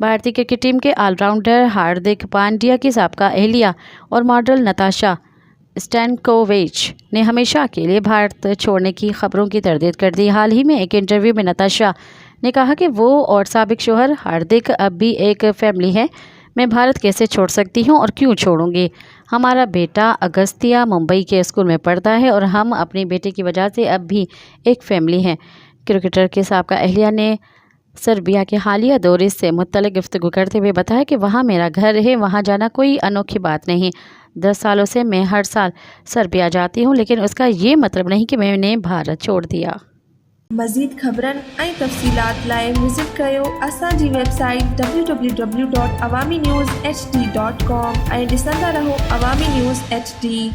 भारतीय cricket team के allrounder Hardik Pandya की साबका एहलिया और मॉडल नताशा स्टैनकोविच ने हमेशा के लिए भारत छोड़ने की खबरों की तरदीद कर दी। हाल ही में एक इंटरव्यू में नताशा ने कहा कि वो और साबिक शौहर हार्दिक अब भी एक फैमिली है। मैं भारत कैसे छोड़ सकती हूँ और क्यों छोड़ूंगी। हमारा बेटा अगस्तिया मुंबई के स्कूल में पढ़ता है और हम अपनी बेटे की वजह से अब भी एक फैमिली हैं। क्रिकेटर के साबका एहलिया ने सर्बिया के हालिया दौरे से मुत्तल्लिक़ गुफ्तगू करते हुए बताया कि वहाँ मेरा घर है, वहाँ जाना कोई अनोखी बात नहीं। 10 सालों से मैं हर साल सर्बिया जाती हूँ, लेकिन उसका ये मतलब नहीं कि मैंने भारत छोड़ दिया। मज़ीद ख़बरनि ऐं तफ़सीलात लाइ विज़िट कयो असांजी वेबसाइट www.awamiNewsHD.com ऐं ॾिसंदा रहो अवामी न्यूज़ HD।